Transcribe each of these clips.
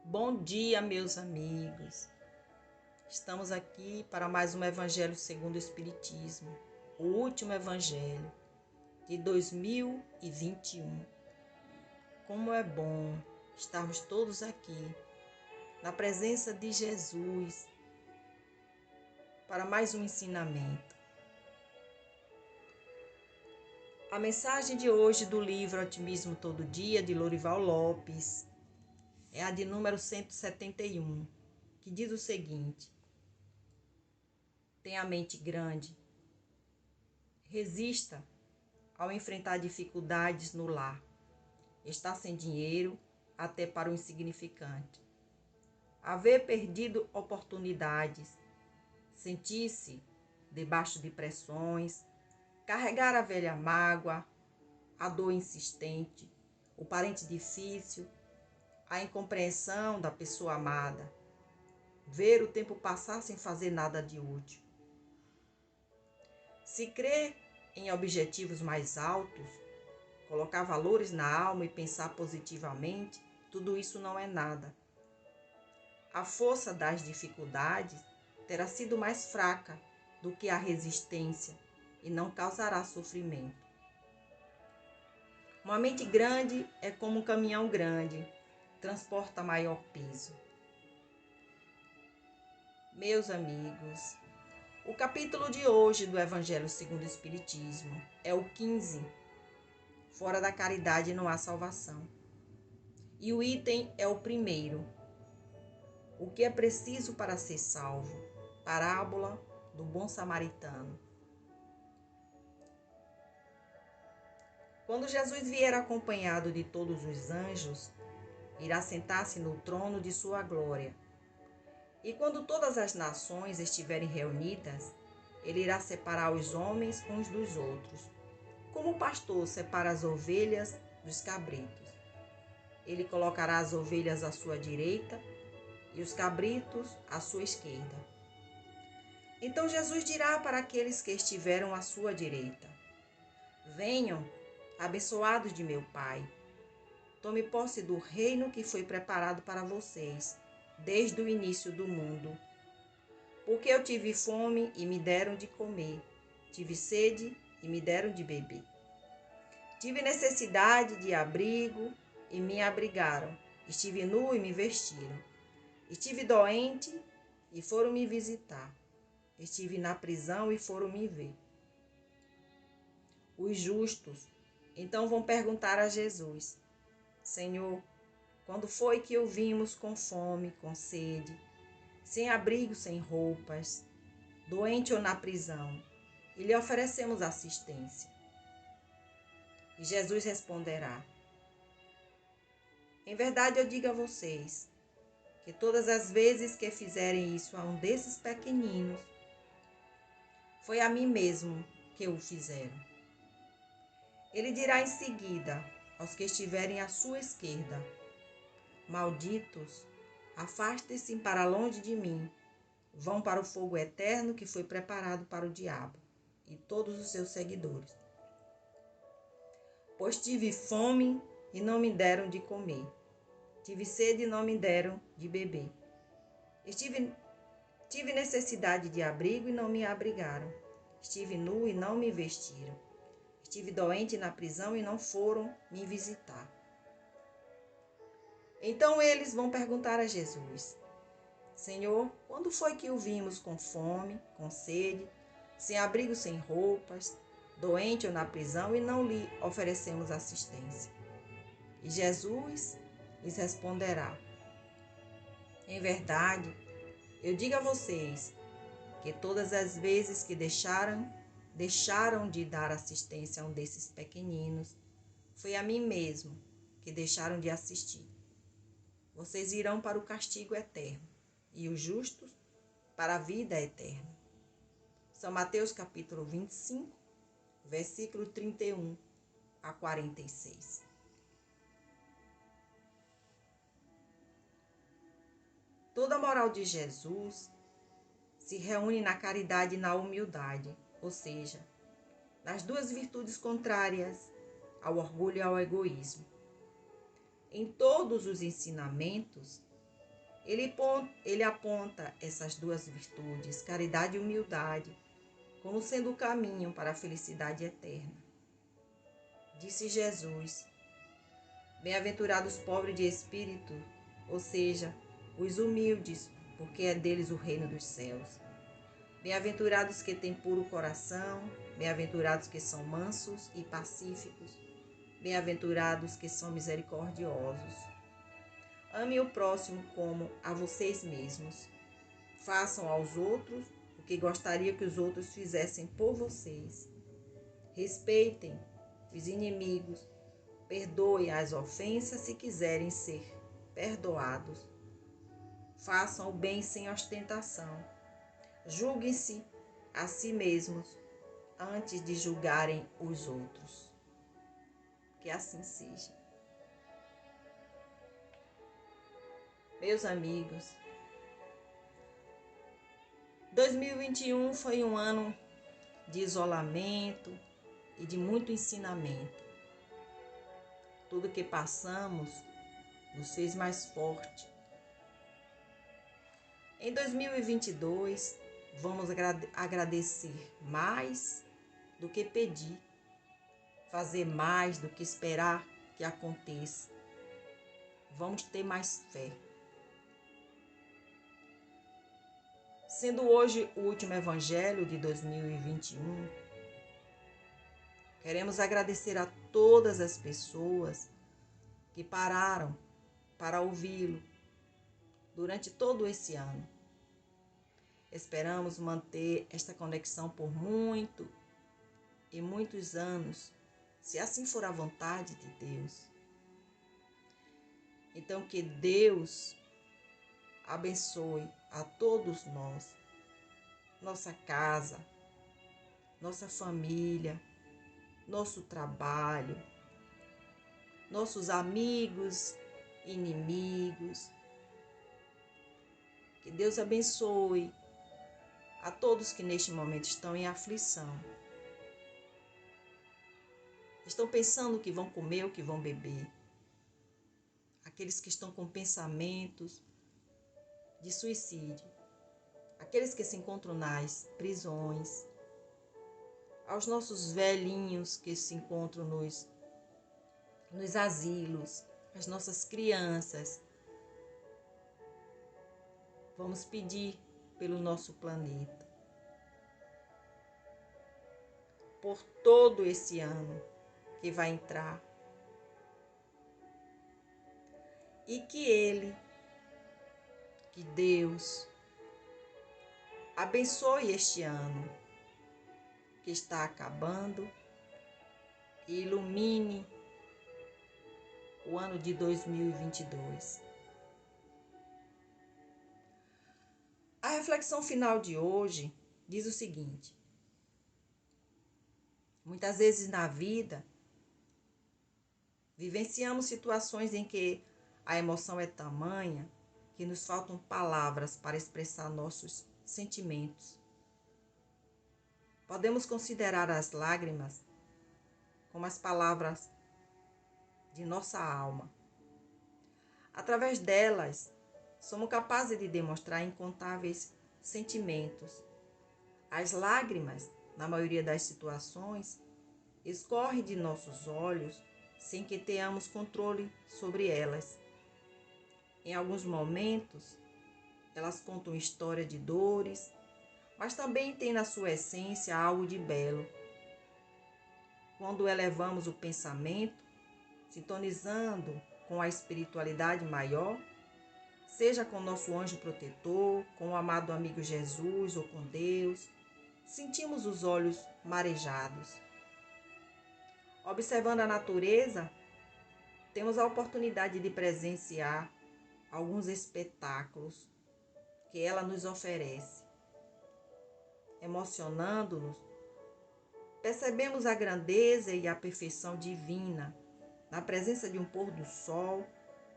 Bom dia, meus amigos. Estamos aqui para mais um Evangelho segundo o Espiritismo, o último Evangelho de 2021. Como é bom estarmos todos aqui, na presença de Jesus, para mais um ensinamento. A mensagem de hoje do livro Otimismo Todo Dia, de Lorival Lopes, é a de número 171, que diz o seguinte: tenha a mente grande, resista ao enfrentar dificuldades no lar, está sem dinheiro até para o insignificante, haver perdido oportunidades, sentir-se debaixo de pressões, carregar a velha mágoa, a dor insistente, o parente difícil, a incompreensão da pessoa amada, ver o tempo passar sem fazer nada de útil. Se crer em objetivos mais altos, colocar valores na alma e pensar positivamente, tudo isso não é nada. A força das dificuldades terá sido mais fraca do que a resistência e não causará sofrimento. Uma mente grande é como um caminhão grande, transporta maior peso. Meus amigos, o capítulo de hoje do Evangelho segundo o Espiritismo é o 15. Fora da caridade não há salvação. E o item é o primeiro. O que é preciso para ser salvo? Parábola do bom samaritano. Quando Jesus vier acompanhado de todos os anjos, irá sentar-se no trono de sua glória. E quando todas as nações estiverem reunidas, ele irá separar os homens uns dos outros, como o pastor separa as ovelhas dos cabritos. Ele colocará as ovelhas à sua direita e os cabritos à sua esquerda. Então Jesus dirá para aqueles que estiveram à sua direita: venham, abençoados de meu Pai, tome posse do reino que foi preparado para vocês desde o início do mundo. Porque eu tive fome e me deram de comer, tive sede e me deram de beber. Tive necessidade de abrigo e me abrigaram, estive nu e me vestiram. Estive doente e foram me visitar. Estive na prisão e foram me ver. Os justos então vão perguntar a Jesus: Senhor, quando foi que o vimos com fome, com sede, sem abrigo, sem roupas, doente ou na prisão, e lhe oferecemos assistência? E Jesus responderá: em verdade eu digo a vocês, que todas as vezes que fizerem isso a um desses pequeninos, foi a mim mesmo que o fizeram. Ele dirá em seguida aos que estiverem à sua esquerda: malditos, afastem-se para longe de mim, vão para o fogo eterno que foi preparado para o diabo e todos os seus seguidores. Pois tive fome e não me deram de comer, tive sede e não me deram de beber. Tive necessidade de abrigo e não me abrigaram. Estive nu e não me vestiram. Estive doente na prisão e não foram me visitar. Então eles vão perguntar a Jesus: Senhor, quando foi que o vimos com fome, com sede, sem abrigo, sem roupas, doente ou na prisão e não lhe oferecemos assistência? E Jesus lhes responderá: em verdade, eu digo a vocês que todas as vezes que deixaram de dar assistência a um desses pequeninos, foi a mim mesmo que deixaram de assistir. Vocês irão para o castigo eterno e os justos para a vida eterna. São Mateus capítulo 25, versículo 31 a 46. Toda a moral de Jesus se reúne na caridade e na humildade, ou seja, nas duas virtudes contrárias ao orgulho e ao egoísmo. Em todos os ensinamentos, Ele aponta essas duas virtudes, caridade e humildade, como sendo o caminho para a felicidade eterna. Disse Jesus: bem-aventurados os pobres de espírito, ou seja, os humildes, porque é deles o reino dos céus. Bem-aventurados que têm puro coração, bem-aventurados que são mansos e pacíficos, bem-aventurados que são misericordiosos. Ame o próximo como a vocês mesmos. Façam aos outros o que gostaria que os outros fizessem por vocês. Respeitem os inimigos, perdoem as ofensas se quiserem ser perdoados. Façam o bem sem ostentação. Julguem-se a si mesmos antes de julgarem os outros. Que assim seja. Meus amigos, 2021 foi um ano de isolamento e de muito ensinamento. Tudo que passamos nos fez mais forte. Em 2022, vamos agradecer mais do que pedir, fazer mais do que esperar que aconteça. Vamos ter mais fé. Sendo hoje o último evangelho de 2021, queremos agradecer a todas as pessoas que pararam para ouvi-lo durante todo esse ano. Esperamos manter esta conexão por muito e muitos anos, se assim for a vontade de Deus. Então, que Deus abençoe a todos nós, nossa casa, nossa família, nosso trabalho, nossos amigos, inimigos. Que Deus abençoe a todos que neste momento estão em aflição. Estão pensando o que vão comer, o que vão beber. Aqueles que estão com pensamentos de suicídio. Aqueles que se encontram nas prisões. Aos nossos velhinhos que se encontram nos asilos. As nossas crianças. Vamos pedir pelo nosso planeta. Por todo esse ano que vai entrar. E que Deus, abençoe este ano que está acabando e ilumine o ano de 2022. A reflexão final de hoje diz o seguinte: muitas vezes na vida vivenciamos situações em que a emoção é tamanha que nos faltam palavras para expressar nossos sentimentos. Podemos considerar as lágrimas como as palavras de nossa alma. Através delas, somos capazes de demonstrar incontáveis sentimentos. As lágrimas, na maioria das situações, escorrem de nossos olhos sem que tenhamos controle sobre elas. Em alguns momentos, elas contam história de dores, mas também tem na sua essência algo de belo. Quando elevamos o pensamento, sintonizando com a espiritualidade maior, seja com nosso anjo protetor, com o amado amigo Jesus ou com Deus, sentimos os olhos marejados. Observando a natureza, temos a oportunidade de presenciar alguns espetáculos que ela nos oferece. Emocionando-nos, percebemos a grandeza e a perfeição divina na presença de um pôr do sol,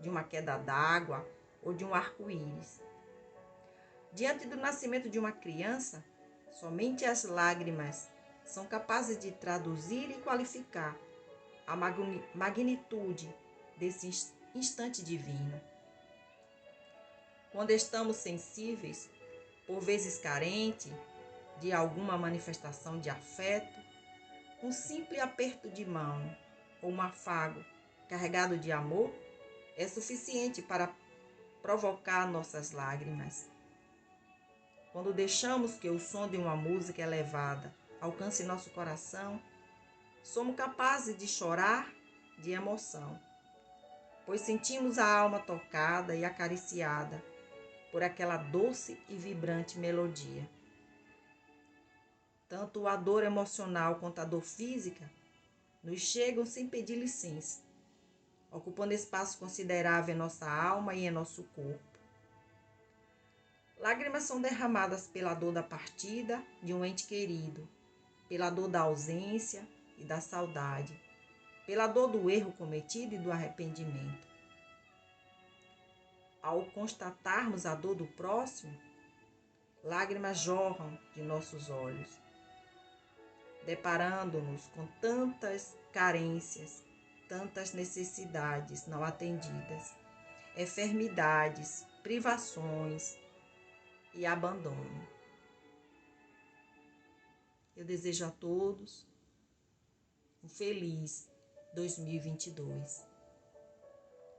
de uma queda d'água ou de um arco-íris. Diante do nascimento de uma criança, somente as lágrimas são capazes de traduzir e qualificar a magnitude desse instante divino. quando estamos sensíveis, por vezes carente de alguma manifestação de afeto, um simples aperto de mão ou um afago carregado de amor é suficiente para provocar nossas lágrimas. Quando deixamos que o som de uma música elevada alcance nosso coração, somos capazes de chorar de emoção, pois sentimos a alma tocada e acariciada por aquela doce e vibrante melodia. Tanto a dor emocional quanto a dor física nos chegam sem pedir licença, ocupando espaço considerável em nossa alma e em nosso corpo. Lágrimas são derramadas pela dor da partida de um ente querido, pela dor da ausência e da saudade, pela dor do erro cometido e do arrependimento. Ao constatarmos a dor do próximo, lágrimas jorram de nossos olhos, deparando-nos com tantas carências, tantas necessidades não atendidas, enfermidades, privações e abandono. Eu desejo a todos um feliz 2022.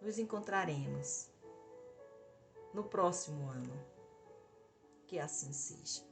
Nos encontraremos no próximo ano. Que assim seja.